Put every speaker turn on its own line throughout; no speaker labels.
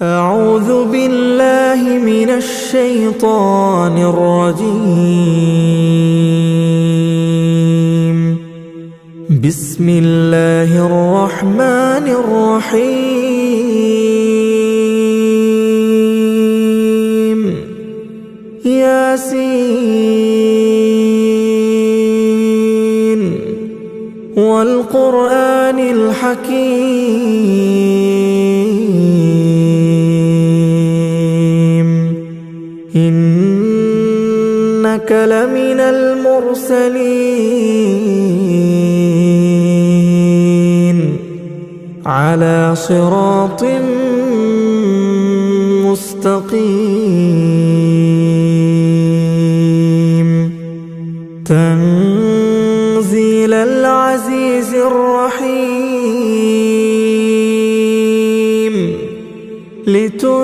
أعوذ بالله من الشيطان الرجيم. بسم الله الرحمن الرحيم. ياسين والقرآن الحكيم. إنك لمن المرسلين على صراط مستقيم. تنزيل العزيز الرحيم. لتنذر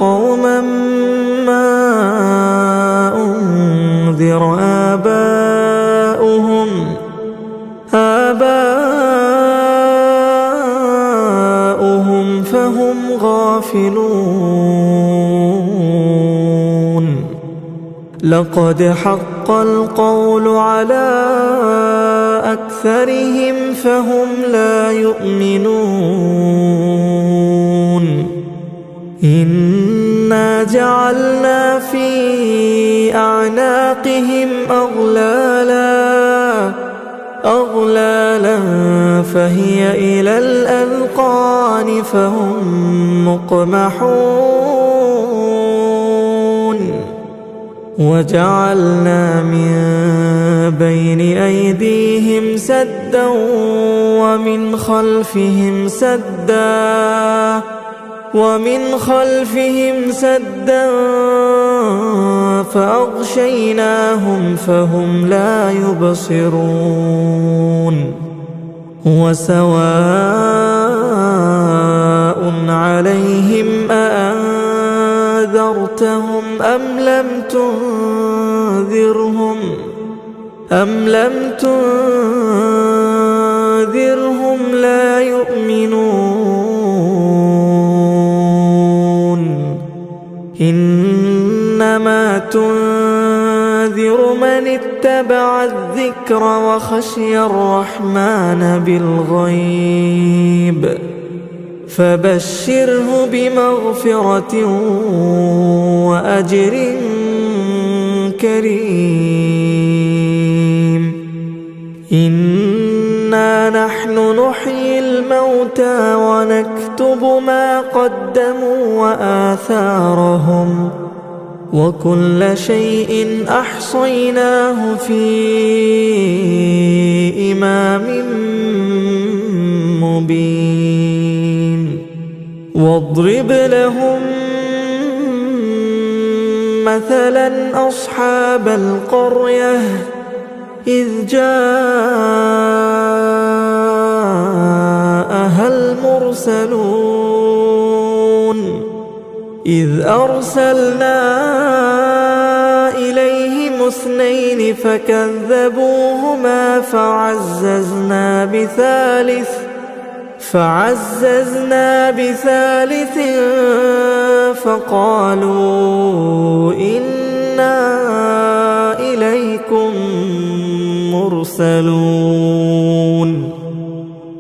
قوما ما أنذر آباؤهم فهم غافلون. لقد حق القول على أكثرهم فهم لا يؤمنون. إنا جعلنا في أعناقهم أغلالا فهي إلى الأذقان فهم مقمحون. وجعلنا من بين أيديهم سدا ومن خلفهم سدا فأغشيناهم فهم لا يبصرون. وسواء عليهم أأنذرتهم أم لم تنذرهم لا يؤمنون. إنما تنذر من اتبع الذكر وخشي الرحمن بالغيب فبشره بمغفرة وأجر كريم. إنا نحن نحيي الموتى ونكتب ما قدموا وآثارهم وكل شيء أحصيناه في إمام مبين. واضرب لهم مثلا أصحاب القرية إذ جاءها المرسلون إذ أرسلنا إليهم 2 فكذبوهما فعززنا بثالث فقالوا إنا إليكم مرسلون.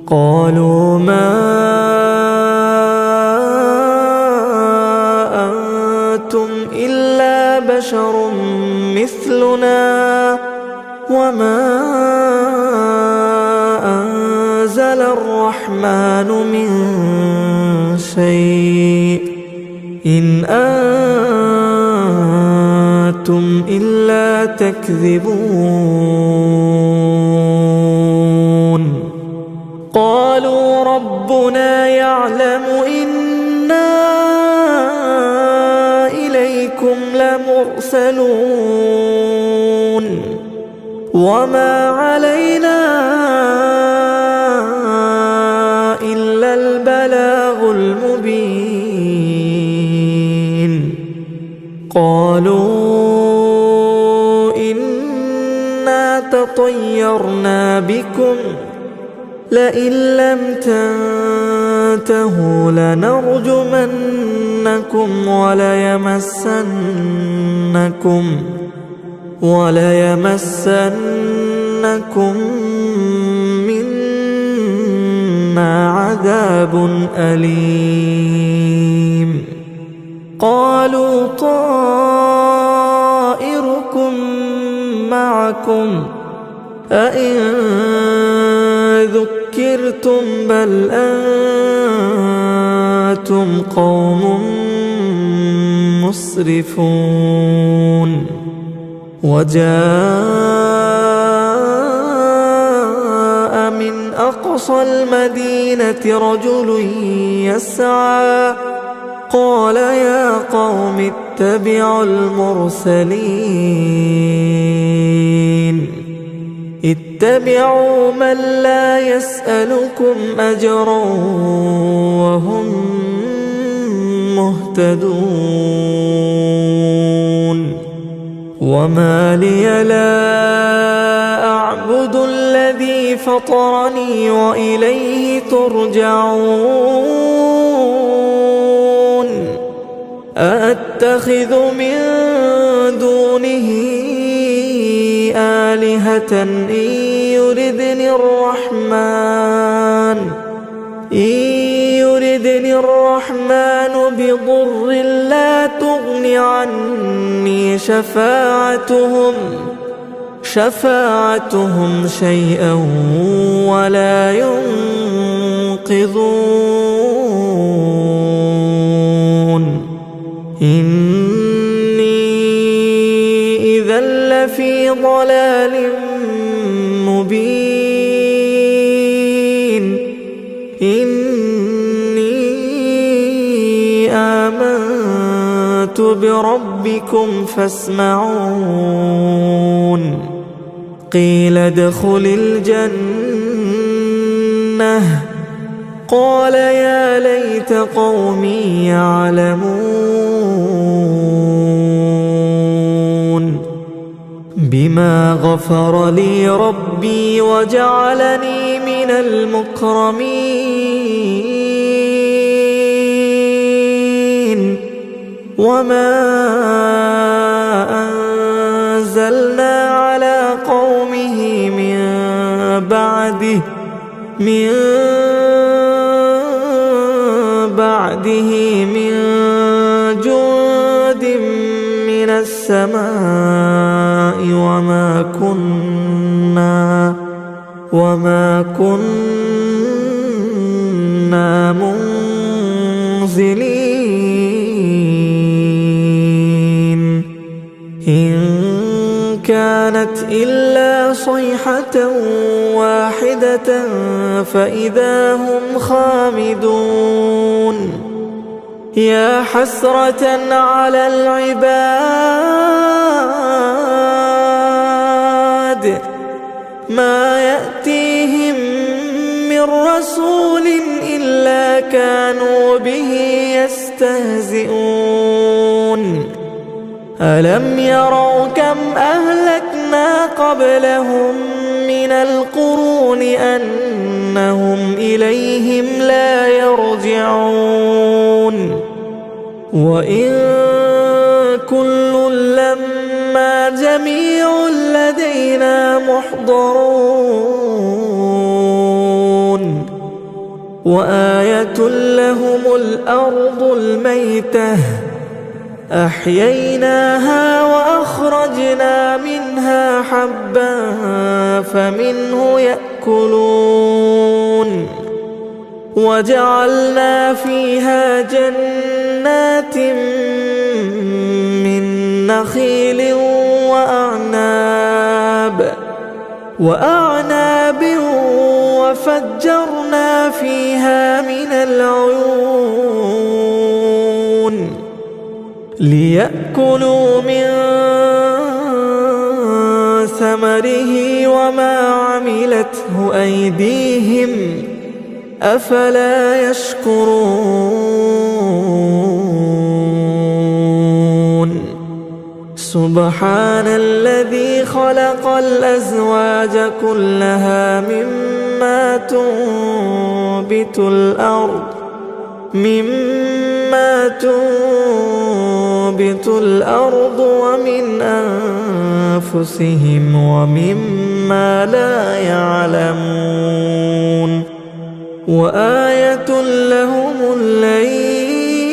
قالوا ما أنتم إلا بشر مثلنا وما أنزل الرحمن من شيء إن أنتم إلا تكذبون. قالوا ربنا يعلم إنا إليكم لمرسلون وما علينا إلا البلاغ المبين. قالوا إنا تطيرنا بكم لئن لم تنتهوا تنتهوا لنرجمنكم وليمسنكم منا عذاب أليم. قالوا طائركم معكم أئن ذكرتم بل أنتم قوم مسرفون. وجاء من أقصى المدينة رجل يسعى قال يا قوم اتبعوا المرسلين اتبعوا من لا يسألكم أجرا وهم مهتدون. وما لي لا أعبد الذي فطرني وإليه ترجعون. أأتخذ من دونه آلهة إن يردني الرحمن بضر لا تغن عني شفاعتهم شيئا ولا ينقذون. إني إذا لفي ضلال مبين. إني آمنت بربكم فاسمعون. قيل ادخل الجنة قال يا ليت قومي يعلمون. بما غفر لي ربي وجعلني من المكرمين. وما أنزلنا على قومه من بعده من جند من السماء وما كنا منزلين. إن كانت إلا صيحة واحدة فإذا هم خامدون. يا حسرة على العباد ما يأتيهم من رسول إلا كانوا به يستهزئون. ألم يروا كم أهلكنا قبلهم من القرون أنهم إليهم لا يرجعون. وإن كل لما جميع لدينا محضرون. وآية لهم الأرض الميتة أحييناها وأخرجنا منها حبا فمنه يأكلون. وجعلنا فيها جنات من نخيل وأعناب وفجرنا فيها من العيون ليأكلوا من ثمره وما عملته أيديهم أفلا يشكرون. سبحان الذي خلق الأزواج كلها مما تنبت الأرض مما تنبت الأرض ومن أنفسهم ومما لا يعلمون وآية لهم الليل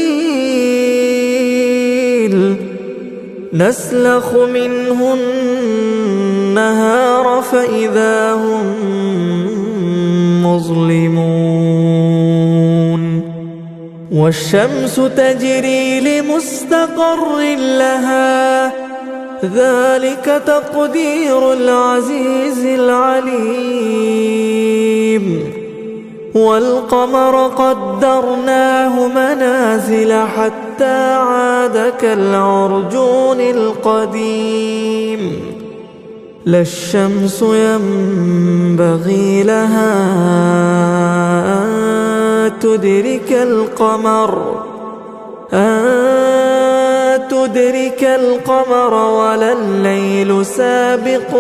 نسلخ منه النهار فإذا هم مظلمون والشمس تجري لمستقر لها ذلك تقدير العزيز العليم والقمر قدرناه منازل حتى عاد كالعرجون القديم لا الشمس ينبغي لها أن تدرك القمر ولا الليل سابق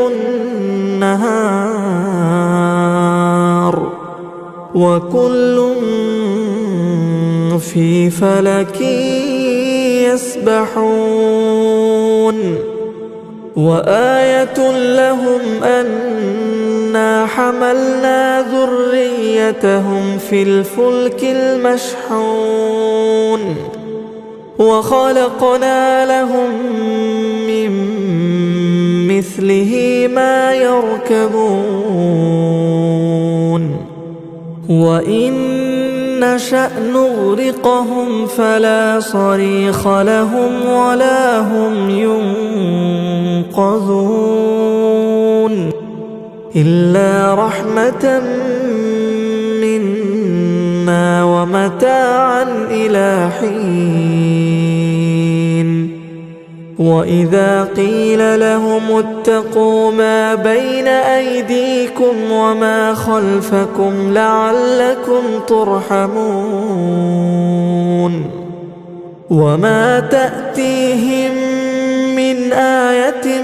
النهار وكل في فلك يسبحون وآية لهم أنا حملنا ذريتهم في الفلك المشحون وخلقنا لهم من مثله ما يركبون وإن نشأ نغرقهم فلا صريخ لهم ولا هم ينقذون إلا رحمة منا ومتاعا إلى حين وإذا قيل لهم اتقوا ما بين أيديكم وما خلفكم لعلكم ترحمون وما تأتيهم من آية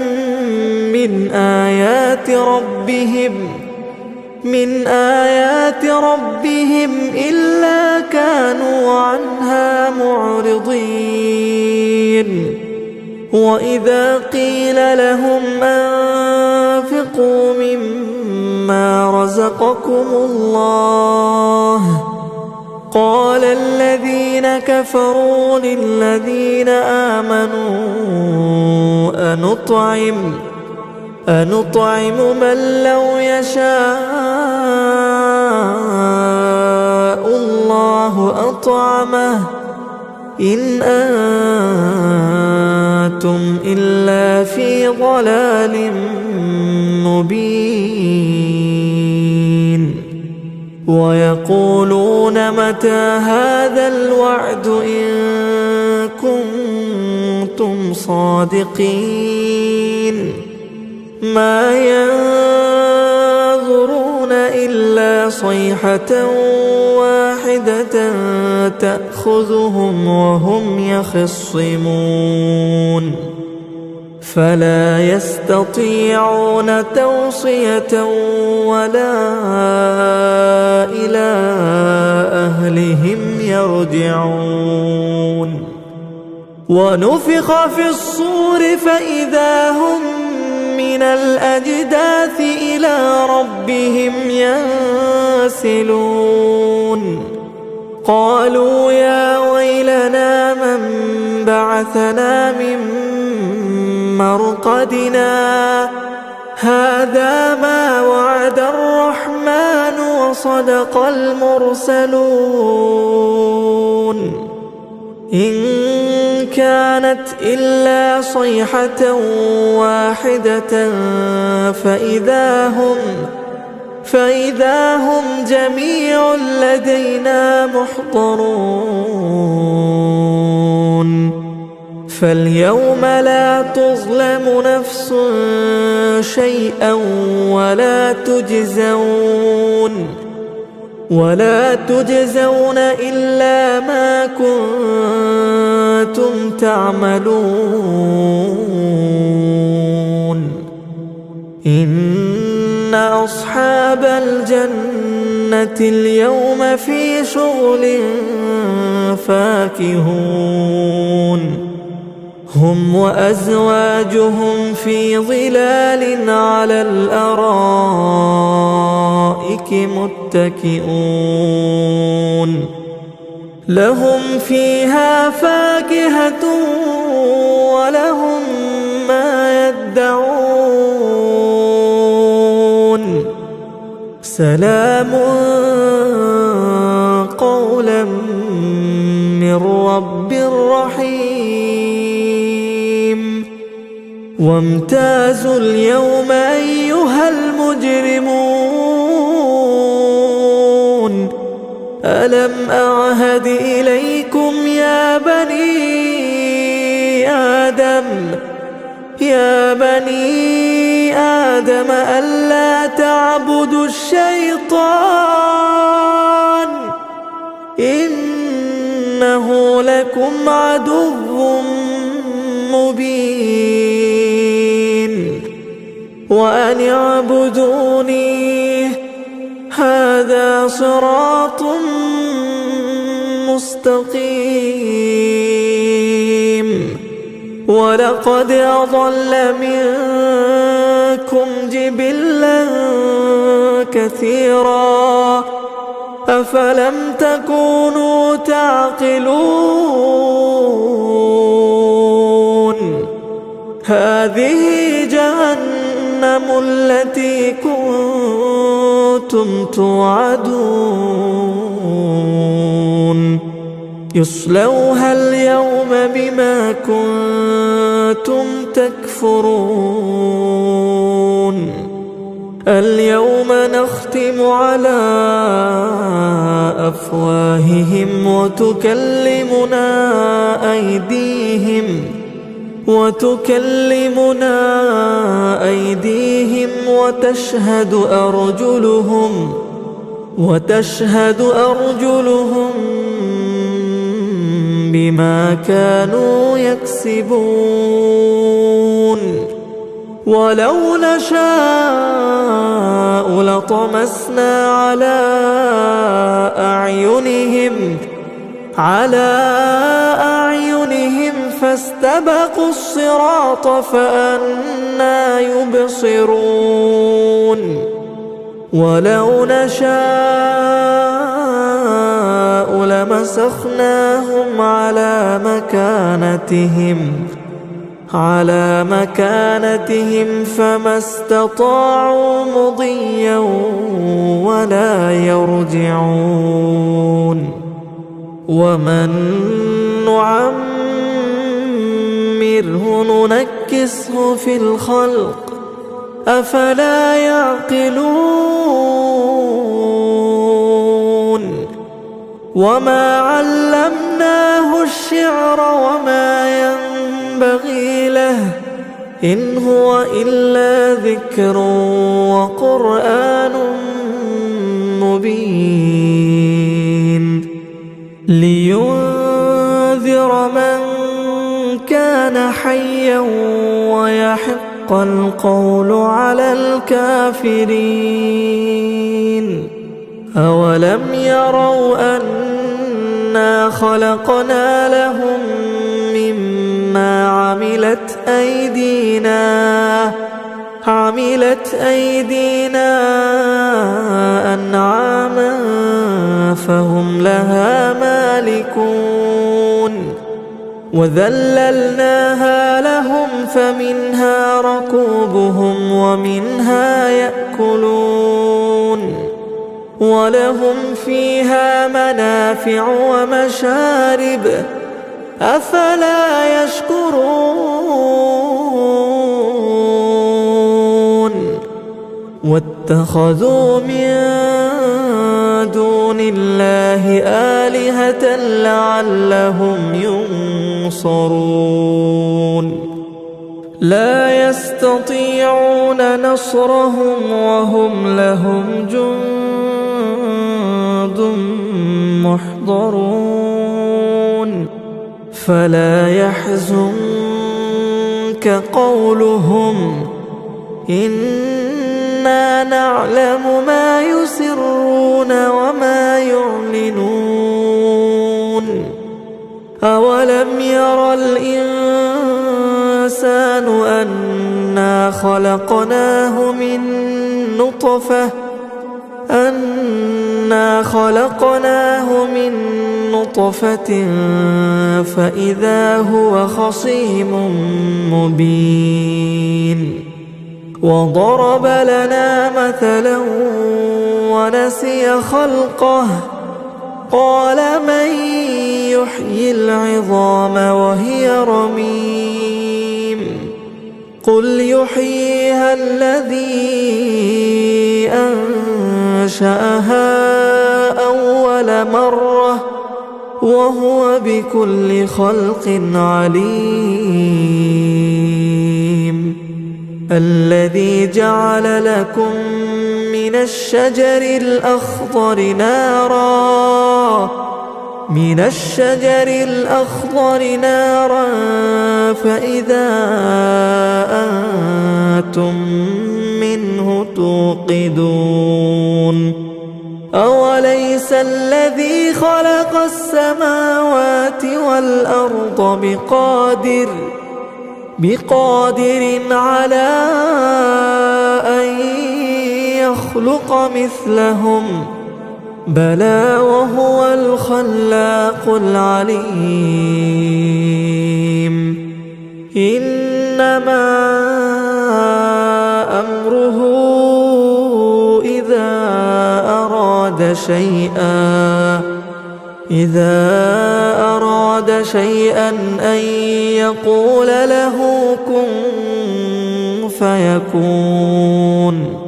من آيات ربهم إلا كانوا عنها معرضين وإذا قيل لهم أنفقوا مما رزقكم الله قال الذين كفروا للذين آمنوا أنطعم من لو يشاء الله أطعمه إن أنتم إلا في ضلال مبين ويقولون متى هذا الوعد إن كنتم صادقين ما ينظرون إلا صيحة واحدة تأخذهم وهم يخصمون فلا يستطيعون توصية ولا إلى أهلهم يرجعون ونفخ في الصور فإذا هم من الأجداث إلى ربهم ينسلون قالوا يا ويلنا من بعثنا من مرقدنا هذا ما وعد الرحمن وصدق المرسلون إن كانت إلا صيحة واحدة فإذا هم جميع لدينا محضرون فاليوم لا تظلم نفس شيئا ولا تجزون إلا ما كنتم تعملون إن أصحاب الجنة اليوم في شغل فاكهون هم وأزواجهم في ظلال على الأرائك متكئون لهم فيها فاكهة ولهم ما يدعون سلام قولا من رب رحيم وامتازوا اليوم أيها المجرمون ألم أعهد إليكم يا بني آدم ألا تعبدوا الشيطان إنه لكم عدو مبين وأن اعبدوني هذا صراط مستقيم ولقد أضل منكم جبلا كثيرا أفلم تكونوا تعقلون هذه جهنم التي كنتم توعدون يصلوها اليوم بما كنتم تكفرون اليوم نختم على أفواههم وتكلمنا أيديهم وتشهد أرجلهم بما كانوا يكسبون ولو نشاء لطمسنا على أعينهم فاستبقوا الصراط فأنى يبصرون ولو نشاء لمسخناهم على مكانتهم فما استطاعوا مضيا ولا يرجعون ومن نعمره ننكسه في الخلق أفلا يعقلون وما علمناه الشعر وما ينبغي له إن هو إلا ذكر وقرآن مبين لينذر من كان حيا ويحق القول على الكافرين أولم يروا أنا خلقنا لهم مما عملت أيدينا أنعاما فهم لها مالكون وذللناها لهم فمنها ركوبهم ومنها يأكلون ولهم فيها منافع ومشارب أفلا يشكرون واتخذوا من دون الله آلهة لعلهم ينصرون لا يستطيعون نصرهم وهم لهم جند محضرون فلا يحزنك قولهم إنا نعلم ما يسرون وما يعلنون أولم ير الإنسان أنا خلقناه من نطفة فإذا هو خصيم مبين وضرب لنا مثلا ونسي خلقه قال من يحيي العظام وهي رميم قل يحييها الذي أنشأها أول مرة وهو بكل خلق عليم الذي جعل لكم من الشجر الأخضر نارا فإذا أنتم منه توقدون أوليس الذي خلق السماوات والأرض بقادر على أن يخلق مثلهم بلى وهو الخلاق العليم إنما أمره إذا أراد شيئا أن يقول له كن فيكون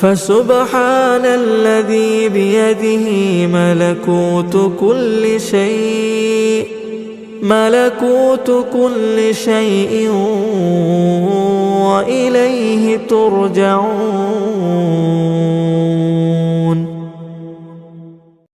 فسبحان الذي بيده ملكوت كل شيء وإليه ترجعون.